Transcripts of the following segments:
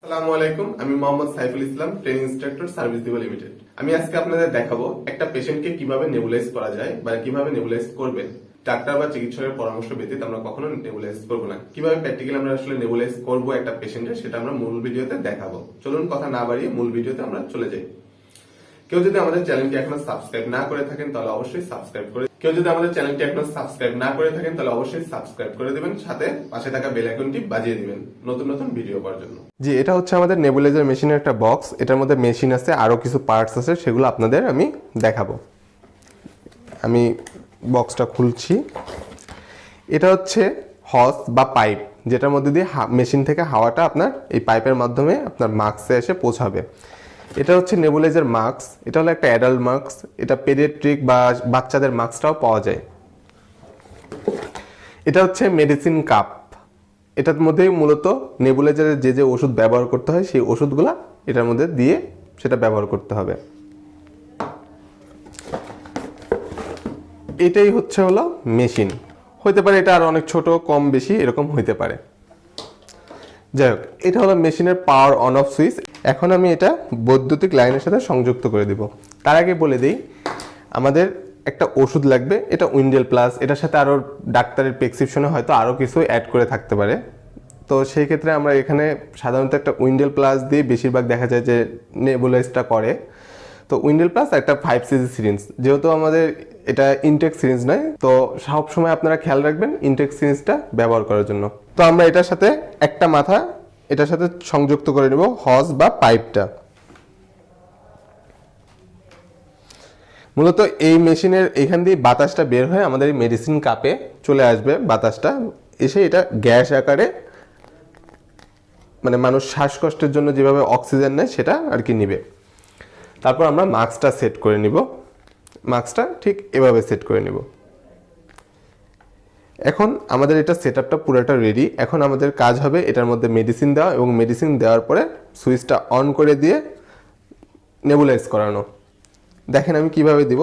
আসসালামু আলাইকুম, আমি Mohammad Saiful Islam, training instructor, service দিবো লিমিটেড। আমি আজকে আপনাদের দেখাবো একটা পেশেন্টকে কিভাবে নেবুলাইজ করা যায় বা কিভাবে নেবুলাইজ করবেন। ডাক্তার বা চিকিৎসকের পরামর্শ ব্যতীত আমরা কখনো নেবুলাইজ করবো না। কিভাবে প্র্যাকটিক্যালি আমরা আসলে নেবুলাইজ করবো একটা পেশেন্টের, সেটা আমরা মূল ভিডিওতে দেখাবো। চলুন কথা না বাড়িয়ে মূল ভিডিওতে আমরা চলে যাই। কেউ যদি আমাদের চ্যানেলটি এখনো সাবস্ক্রাইব না করে থাকেন তাহলে অবশ্যই সাবস্ক্রাইব করে দিবেন, সাথে পাশে থাকা বেল আইকনটি বাজিয়ে দিবেন নতুন নতুন ভিডিও পাওয়ার জন্য। জি, এটা হচ্ছে আমাদের নেবুলাইজার মেশিনের একটা বক্স। এটার মধ্যে মেশিন আছে, আরো কিছু পার্টস আছে, সেগুলো আপনাদের আমি দেখাবো। আমি বক্সটা খুলছি। এটা হচ্ছে হস বা পাইপ, যেটার মধ্যে দিয়ে মেশিন থেকে হাওয়াটা আপনার এই পাইপের মাধ্যমে আপনার মাস্কে এসে পৌঁছাবে। এটা হচ্ছে নেবুলাইজার মাস্ক। এটা হলো একটা অ্যাডাল্ট মাস্ক। এটা পেডিয়াট্রিক বা বাচ্চাদের মাস্কটাও পাওয়া যায়। এটা হচ্ছে মেডিসিন কাপ। এটার মধ্যেই মূলত নেবুলাইজারের যে যে ওষুধ ব্যবহার করতে হয় সেই ওষুধগুলা এটার মধ্যে দিয়ে সেটা ব্যবহার করতে হবে। এটাই হলো মেশিন। হইতে পারে এটা আর অনেক ছোট, কম বেশি এরকম হইতে পারে। যাই হোক, এটা হলো মেশিনের পাওয়ার অন অফ সুইচ। এখন আমি এটা বৈদ্যুতিক লাইনের সাথে সংযুক্ত করে দিব। তার আগে বলে দিই, আমাদের একটা ওষুধ লাগবে। এটা উইন্ডেল প্লাস। এটার সাথে আরও ডাক্তারের প্রেসক্রিপশনে হয়তো আরও কিছু অ্যাড করে থাকতে পারে। তো সেই ক্ষেত্রে আমরা এখানে সাধারণত একটা উইন্ডেল প্লাস দিয়ে বেশিরভাগ দেখা যায় যে নেবুলাইজটা করে। তো উইন্ডেল প্লাস একটা 5cc সিরিঞ্জ, যেহেতু আমাদের এটা ইনটেক সিরিঞ্জ নয়, তো সব সময় আপনারা খেয়াল রাখবেন ইনটেক সিরিঞ্জটা ব্যবহার করার জন্য। তো আমরা এটার সাথে একটা মাথা এটার সাথে সংযুক্ত করে নেব হজ বা পাইপটা। মূলত এই মেশিনের এখান দিয়ে বাতাসটা বের হয়ে আমাদের এই মেডিসিন কাপে চলে আসবে। বাতাসটা এসে এটা গ্যাস আকারে, মানে মানুষ শ্বাসকষ্টের জন্য যেভাবে অক্সিজেন নেয় সেটা আর কি নিবে। তারপর আমরা মাস্কটা সেট করে নিব। মাস্কটা ঠিক এভাবে সেট করে নিব। এখন আমাদের এটা সেটআপটা পুরোটা রেডি। এখন আমাদের কাজ হবে এটার মধ্যে মেডিসিন দেওয়া, এবং মেডিসিন দেওয়ার পরে সুইচটা অন করে দিয়ে নেবুলাইজ করানো। দেখেন আমি কিভাবে দিব।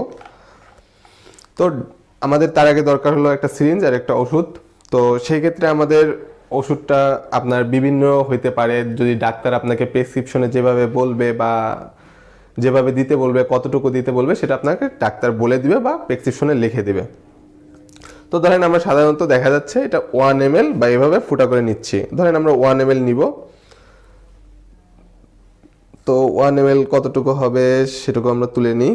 তো আমাদের তার আগে দরকার হলো একটা সিরিঞ্জ আর একটা ওষুধ। তো সেই ক্ষেত্রে আমাদের ওষুধটা আপনার বিভিন্ন হইতে পারে। যদি ডাক্তার আপনাকে প্রেসক্রিপশনে যেভাবে বলবে বা যেভাবে দিতে বলবে, কতটুকু দিতে বলবে, সেটা আপনাকে ডাক্তার বলে দিবে বা প্রেসক্রিপশনে লিখে দিবে। তো ধরেন আমরা সাধারণত দেখা যাচ্ছে এটা 1 ml বা এভাবে ফুটা করে নিচ্ছি। ধরেন আমরা 1 ml নিব। তো 1 ml কতটুকু হবে সেটুকু আমরা তুলে নিই।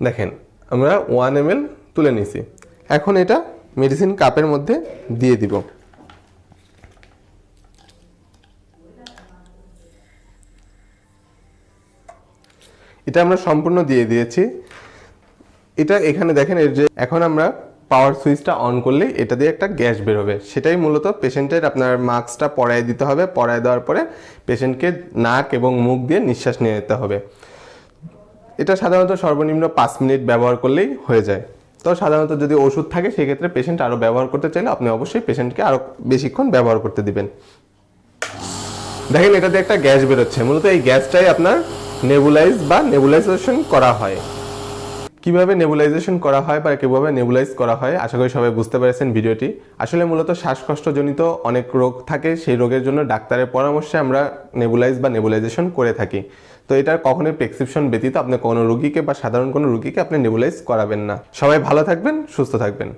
দেখেন আমরা 1 ml তুলে নিছি। এখন এটা মেডিসিন কাপের মধ্যে দিয়ে দিব। এটা আমরা সম্পূর্ণ দিয়ে দিয়েছি। এটা এখানে দেখেন এর যে এখন আমরা পাওয়ার সুইচটা অন করলে এটা দিয়ে একটা গ্যাস বের হবে। সেটাই মূলত পেশেন্টের আপনার মাস্কটা পরায় দিতে হবে। পরায় দেওয়ার পরে পেশেন্টকে নাক এবং মুখ দিয়ে নিঃশ্বাস নিয়ে নিতে হবে। এটা সাধারণত সর্বনিম্ন 5 মিনিট ব্যবহার করলেই হয়ে যায়। তো সাধারণত যদি ওষুধ থাকে সেক্ষেত্রে পেশেন্ট আরও ব্যবহার করতে চাইলে আপনি অবশ্যই পেশেন্টকে আরও বেশিক্ষণ ব্যবহার করতে দিবেন। দেখেন এটাতে একটা গ্যাস বেরোচ্ছে। মূলত এই গ্যাসটাই আপনার নেবুলাইজ বা নেবুলাইজেশন করা হয়। কিভাবে নেবুলাইজেশন করা হয় বা কিভাবে নেবুলাইজ করা হয়, আশা করি সবাই বুঝতে পেরেছেন ভিডিওটি। আসলে মূলত শ্বাসকষ্টজনিত অনেক রোগ থাকে, সেই রোগের জন্য ডাক্তারের পরামর্শে আমরা নেবুলাইজ বা নেবুলাইজেশন করে থাকি। তো এটার কখনোই প্রেসক্রিপশন ব্যতীত আপনি কোনো রোগীকে বা সাধারণ কোনো রোগীকে আপনি নেবুলাইজ করাবেন না। সবাই ভালো থাকবেন, সুস্থ থাকবেন।